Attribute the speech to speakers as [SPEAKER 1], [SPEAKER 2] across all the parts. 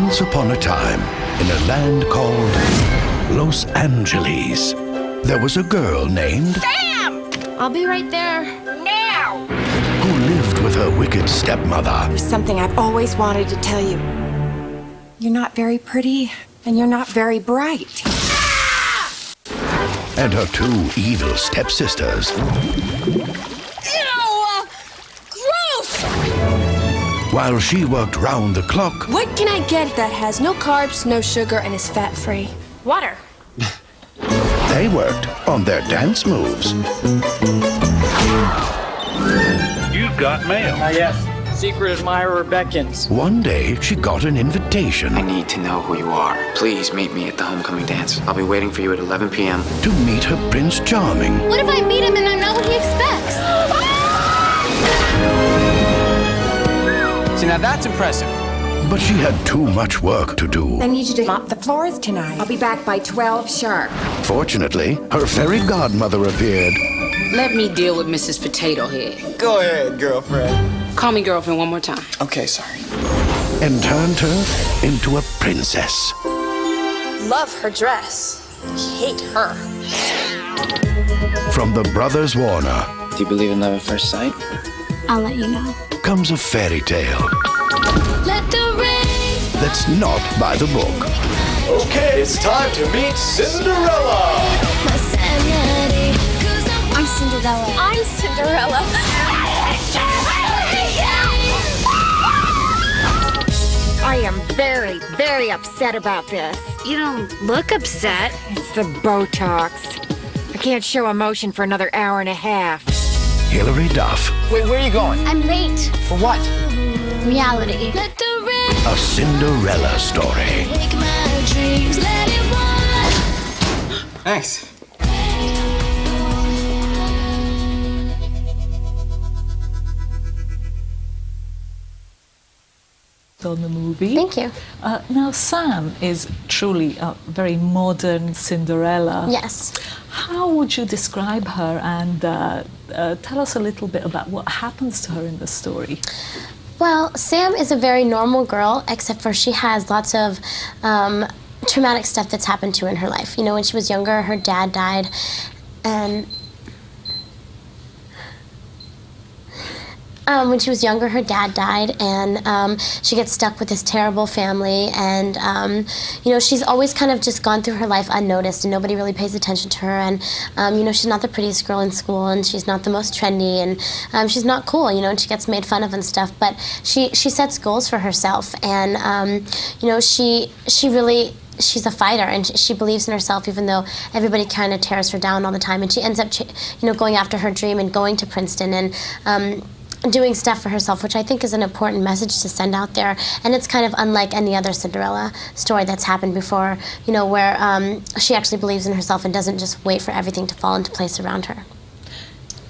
[SPEAKER 1] Once upon a time, in a land called Los Angeles, there was a girl named
[SPEAKER 2] Sam!
[SPEAKER 3] I'll be right there.
[SPEAKER 2] Now!
[SPEAKER 1] who lived with her wicked stepmother.
[SPEAKER 4] There's something I've always wanted to tell you. You're not very pretty, and you're not very bright.
[SPEAKER 1] And her two evil stepsisters.
[SPEAKER 2] Ew! Gross!
[SPEAKER 1] While she worked round the clock,
[SPEAKER 3] What can I get that has no carbs, no sugar, and is fat-free? Water.
[SPEAKER 1] they worked on their dance moves.
[SPEAKER 5] You've got mail.
[SPEAKER 6] Yes. Secret admirer beckons.
[SPEAKER 1] One day, she got an invitation
[SPEAKER 7] I need to know who you are. Please meet me at the homecoming dance. I'll be waiting for you at 11 p.m.
[SPEAKER 1] to meet her Prince Charming.
[SPEAKER 3] What if I meet him and I'm not what he expects?
[SPEAKER 6] See, now that's impressive.
[SPEAKER 1] But she had too much work to do.
[SPEAKER 4] I need you to mop the floors tonight. I'll be back by 12 sharp.
[SPEAKER 1] Fortunately, her fairy godmother appeared.
[SPEAKER 8] Let me deal with Mrs. Potato Head.
[SPEAKER 6] Go ahead, girlfriend.
[SPEAKER 8] Call me girlfriend one more time.
[SPEAKER 6] Okay, sorry.
[SPEAKER 1] And turned her into a princess.
[SPEAKER 3] Love her dress. Hate her.
[SPEAKER 1] From the Brothers Warner
[SPEAKER 7] Do you believe in love at first sight?
[SPEAKER 3] I'll let you know.
[SPEAKER 1] comes a fairy tale
[SPEAKER 3] Let the rain.
[SPEAKER 1] that's not by the book.
[SPEAKER 6] Okay, it's time to meet Cinderella.
[SPEAKER 3] I'm Cinderella. I'm Cinderella.
[SPEAKER 4] I am very, very upset about this.
[SPEAKER 3] You don't look upset.
[SPEAKER 4] It's the Botox. I can't show emotion for another hour and a half.
[SPEAKER 1] Hilary Duff,
[SPEAKER 6] Wait, where are you going?
[SPEAKER 3] I'm late.
[SPEAKER 6] For what?
[SPEAKER 3] Reality. Let the rain.
[SPEAKER 1] a Cinderella story.
[SPEAKER 3] Take my dreams. Let it run.
[SPEAKER 6] Thanks.
[SPEAKER 9] On the movie.
[SPEAKER 3] Thank you.
[SPEAKER 9] Now, Sam is truly a very modern Cinderella.
[SPEAKER 3] Yes.
[SPEAKER 9] How would you describe her, and tell us a little bit about what happens to her in the story?
[SPEAKER 3] Well, Sam is a very normal girl, except for she has lots of traumatic stuff that's happened to her in her life. You know, when she was younger, her dad died, and when she was younger, her dad died, and she gets stuck with this terrible family, and you know, she's always kind of just gone through her life unnoticed, and nobody really pays attention to her, and you know, she's not the prettiest girl in school, and she's not the most trendy, and she's not cool, you know, and she gets made fun of and stuff, but she sets goals for herself, and you know, she's a fighter, and she believes in herself even though everybody kind of tears her down all the time, and she ends up you know, going after her dream and going to Princeton and doing stuff for herself, which I think is an important message to send out there. And it's kind of unlike any other Cinderella story that's happened before, you know, where she actually believes in herself and doesn't just wait for everything to fall into place around her.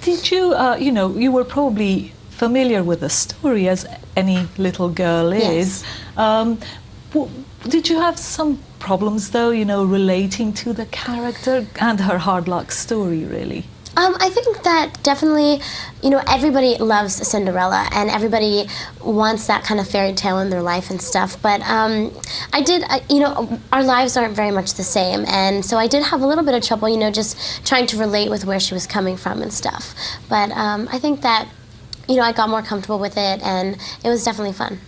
[SPEAKER 9] Did you, you know, you were probably familiar with the story, as any little girl is. Did you have some problems, though, you know, relating to the character and her hard luck story, really?
[SPEAKER 3] I think that definitely, you know, everybody loves Cinderella and everybody wants that kind of fairy tale in their life and stuff. But you know, our lives aren't very much the same. And so I did have a little bit of trouble, you know, just trying to relate with where she was coming from and stuff. But I think that, you know, I got more comfortable with it and it was definitely fun.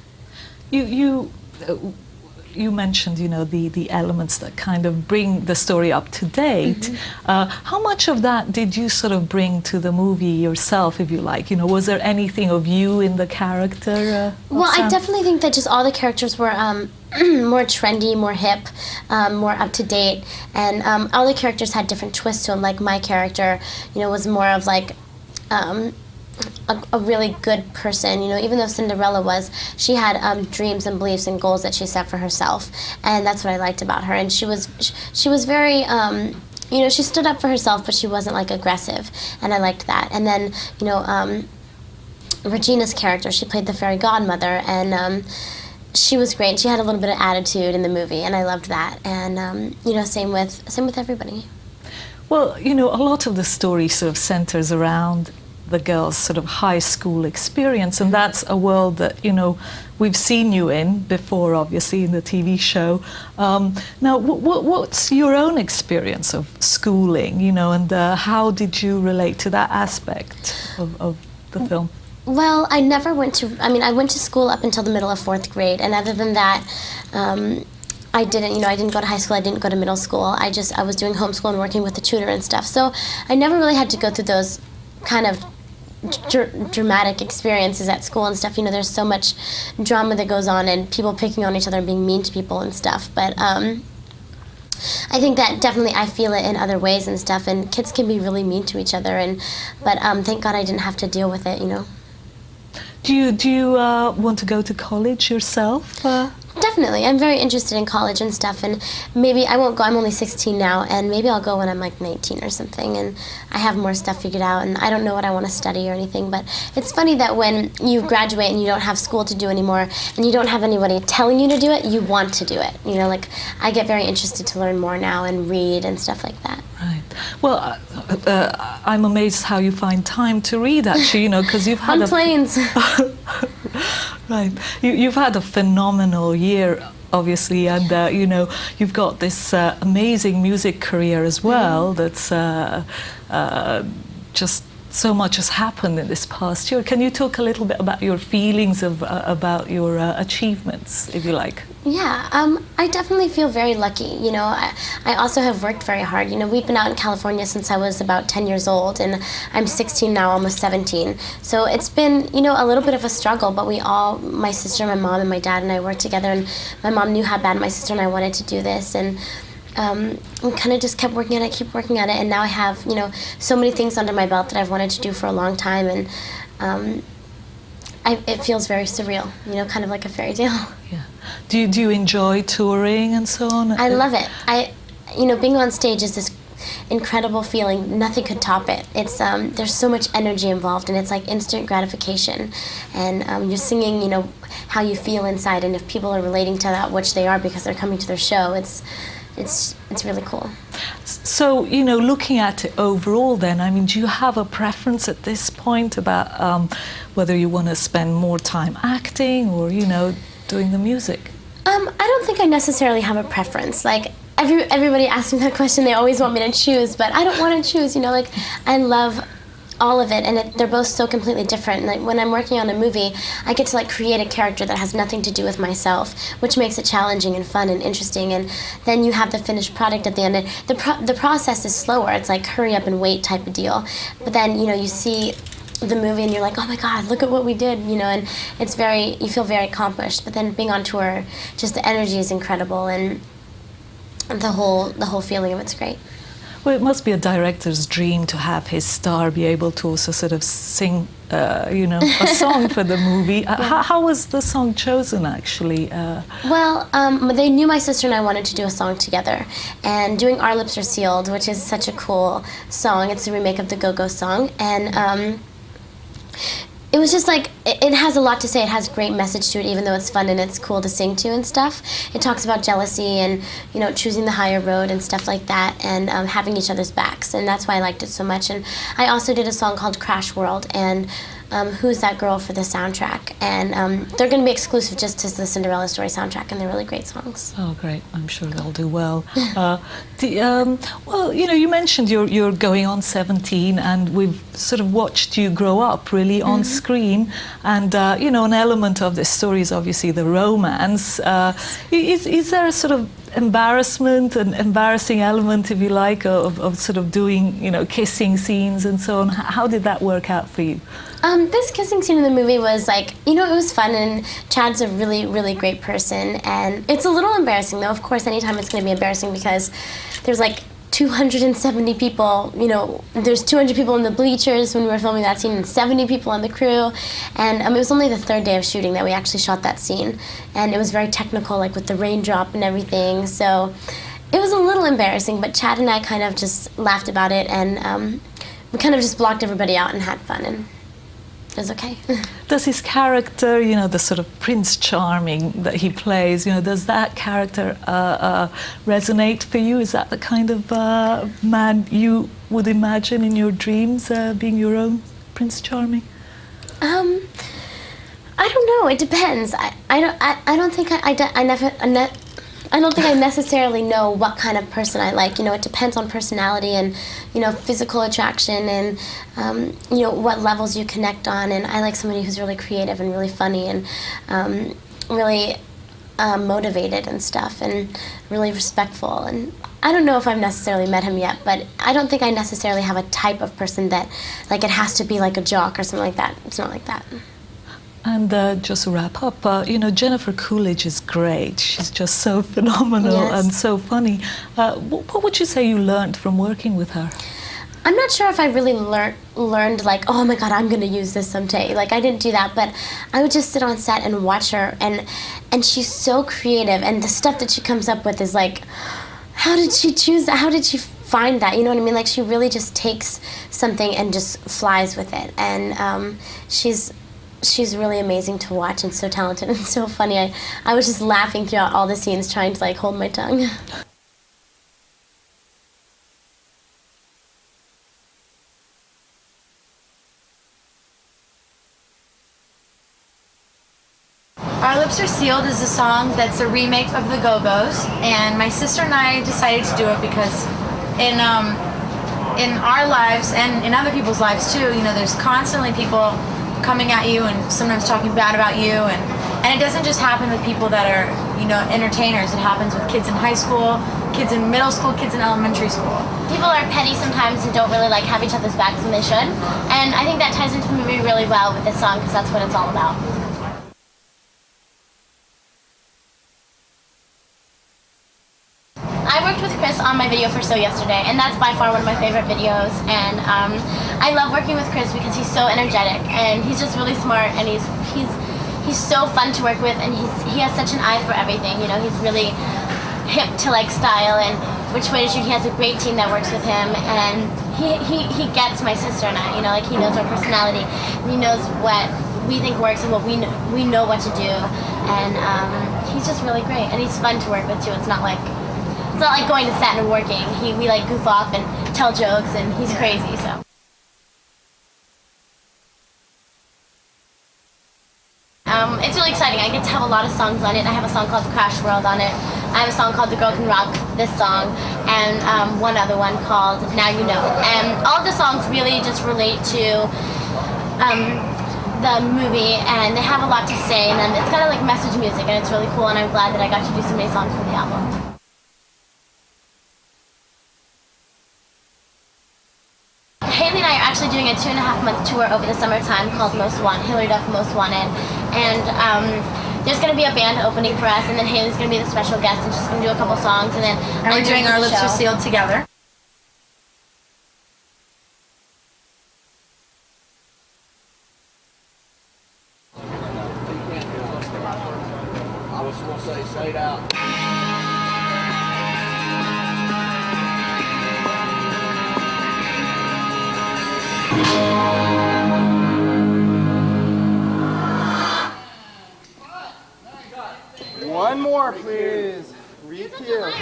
[SPEAKER 9] You mentioned, you know, the elements that kind of bring the story up to date. How much of that did you sort of bring to the movie yourself, if you like? You know, was there anything of you in the character?
[SPEAKER 3] Well, I definitely think that just all the characters were more trendy, more hip, more up to date, and all the characters had different twists to them. Like my character, you know, was more of like a really good person, you know, even though Cinderella was, she had dreams and beliefs and goals that she set for herself, and that's what I liked about her. And she was very, you know, she stood up for herself, but she wasn't like aggressive, and I liked that. And then, you know, Regina's character, she played the fairy godmother, and she was great. She had a little bit of attitude in the movie, and I loved that. And you know, same with everybody.
[SPEAKER 9] Well, you know, a lot of the story sort of centers around the girls' sort of high school experience, and that's a world that, you know, we've seen you in before, obviously, in the TV show. Now, what's your own experience of schooling, you know, and how did you relate to that aspect of the film?
[SPEAKER 3] Well, I never went to, I mean, I went to school up until the middle of 4th grade, and other than that, I didn't, you know, I didn't go to high school, I didn't go to middle school. I was doing homeschool and working with a tutor and stuff. So I never really had to go through those kind of dramatic experiences at school and stuff. You know, there's so much drama that goes on and people picking on each other and being mean to people and stuff. But I think that definitely I feel it in other ways and stuff. And kids can be really mean to each other. But thank God I didn't have to deal with it, you know.
[SPEAKER 9] Do you want to go to college yourself?
[SPEAKER 3] Definitely. I'm very interested in college and stuff, and maybe I won't go. I'm only 16 now, and maybe I'll go when I'm like 19 or something, and I have more stuff figured out, and I don't know what I want to study or anything, but it's funny that when you graduate and you don't have school to do anymore, and you don't have anybody telling you to do it, you want to do it. You know, like, I get very interested to learn more now and read and stuff like that.
[SPEAKER 9] Right. Well, I'm amazed how you find time to read, actually, you know, because you've had
[SPEAKER 3] on planes.
[SPEAKER 9] Right. You've had a phenomenal year, obviously, and you know, you've got this amazing music career as well. That's just so much has happened in this past year. Can you talk a little bit about your feelings about your achievements, if you like?
[SPEAKER 3] Yeah, I definitely feel very lucky. You know, I also have worked very hard. You know, we've been out in California since I was about 10 years old, and I'm 16 now, almost 17. So it's been, you know, a little bit of a struggle, but we all, my sister, my mom, and my dad and I worked together, and my mom knew how bad my sister and I wanted to do this, and we kind of just kept working at it, keep working at it, and now I have, you know, so many things under my belt that I've wanted to do for a long time, and it feels very surreal, you know, kind of like a fairy tale.
[SPEAKER 9] Yeah. Do you enjoy touring and so on?
[SPEAKER 3] I love it. You know, being on stage is this incredible feeling. Nothing could top it. It's there's so much energy involved, and it's like instant gratification. And you're singing, you know, how you feel inside, and if people are relating to that, which they are because they're coming to their show, it's really cool.
[SPEAKER 9] So, you know, looking at it overall then, I mean, do you have a preference at this point about whether you want to spend more time acting or, you know, doing the music?
[SPEAKER 3] I don't think I necessarily have a preference. Like, everybody asks me that question, they always want me to choose, but I don't want to choose, you know, like, I love all of it, and they're both so completely different. Like, when I'm working on a movie, I get to like create a character that has nothing to do with myself, which makes it challenging and fun and interesting, and then you have the finished product at the end. And the process is slower. It's like hurry up and wait type of deal. But then, you know, you see the movie and you're like, oh my God, look at what we did, you know, and it's you feel very accomplished. But then being on tour, just the energy is incredible, and the whole feeling of it's great.
[SPEAKER 9] Well, it must be a director's dream to have his star be able to also sort of sing, you know, a song for the movie. How was the song chosen, actually?
[SPEAKER 3] Well, they knew my sister and I wanted to do a song together, and doing Our Lips Are Sealed, which is such a cool song. It's a remake of the Go-Go song, and it was just like, it has a lot to say. It has a great message to it, even though it's fun and it's cool to sing to and stuff. It talks about jealousy and, you know, choosing the higher road and stuff like that, and having each other's backs, and that's why I liked it so much. And I also did a song called Crash World, and Who's That Girl for the soundtrack, and they're going to be exclusive just to the Cinderella Story soundtrack, and they're really great songs.
[SPEAKER 9] Oh, great! I'm sure they'll do well. Well, you know, you mentioned you're going on 17, and we've sort of watched you grow up really on screen, and you know, an element of this story is obviously the romance. Is there a sort of embarrassment, an embarrassing element, if you like, of sort of doing, you know, kissing scenes and so on? How did that work out for you?
[SPEAKER 3] This kissing scene in the movie was like, you know, it was fun, and Chad's a really, really great person, and it's a little embarrassing, though. Of course, anytime it's going to be embarrassing because there's like 270 people, you know, there's 200 people in the bleachers when we were filming that scene, and 70 people on the crew, and it was only the 3rd day of shooting that we actually shot that scene, and it was very technical, like with the raindrop and everything, so it was a little embarrassing, but Chad and I kind of just laughed about it, and we kind of just blocked everybody out and had fun, and it was okay.
[SPEAKER 9] Does his character, you know, the sort of Prince Charming that he plays, you know, does that character resonate for you? Is that the kind of man you would imagine in your dreams, being your own Prince Charming?
[SPEAKER 3] I don't know. It depends. I don't think I don't think I necessarily know what kind of person I like. You know, it depends on personality and, you know, physical attraction and, you know, what levels you connect on. And I like somebody who's really creative and really funny and really motivated and stuff and really respectful. And I don't know if I've necessarily met him yet, but I don't think I necessarily have a type of person that, like, it has to be like a jock or something like that. It's not like that.
[SPEAKER 9] And just to wrap up, you know, Jennifer Coolidge is great. She's just so phenomenal and so funny. What would you say you learned from working with her?
[SPEAKER 3] I'm not sure if I really learned like, oh my God, I'm going to use this someday. Like, I didn't do that, but I would just sit on set and watch her, and she's so creative, and the stuff that she comes up with is like, how did she choose that? How did she find that? You know what I mean? Like, she really just takes something and just flies with it, and she's really amazing to watch and so talented and so funny. I was just laughing throughout all the scenes trying to like hold my tongue.
[SPEAKER 10] Our Lips Are Sealed is a song that's a remake of the Go-Go's, and my sister and I decided to do it because in our lives and in other people's lives too, you know, there's constantly people coming at you and sometimes talking bad about you, and it doesn't just happen with people that are, you know, entertainers. It happens with kids in high school, kids in middle school, kids in elementary school.
[SPEAKER 3] People are petty sometimes and don't really like have each other's backs when they should, and I think that ties into the movie really well with this song because that's what it's all about. I worked with Chris on my video for So Yesterday, and that's by far one of my favorite videos, and I love working with Chris because he's so energetic, and he's just really smart, and he's so fun to work with, and he has such an eye for everything, you know, he's really hip to like style and which way to shoot. He has a great team that works with him, and he gets my sister and I, you know, like he knows our personality, and he knows what we think works and what we know what to do, and he's just really great, and he's fun to work with too. It's not like going to set and working. We like goof off and tell jokes, and he's crazy, so. It's really exciting. I get to have a lot of songs on it. I have a song called Crash World on it. I have a song called The Girl Can Rock, this song, and one other one called Now You Know. And all of the songs really just relate to the movie, and they have a lot to say, and then it's kind of like message music, and it's really cool, and I'm glad that I got to do so many songs for the album. Haley and I are actually doing a 2.5-month tour over the summertime called Most Wanted, Hilary Duff Most Wanted, and there's going to be a band opening for us, and then Haley's going to be the special guest, and she's going to do a couple songs, and then
[SPEAKER 10] we're doing Our Lips Are Sealed together.
[SPEAKER 6] I was going to say it out. One more, please. Read here.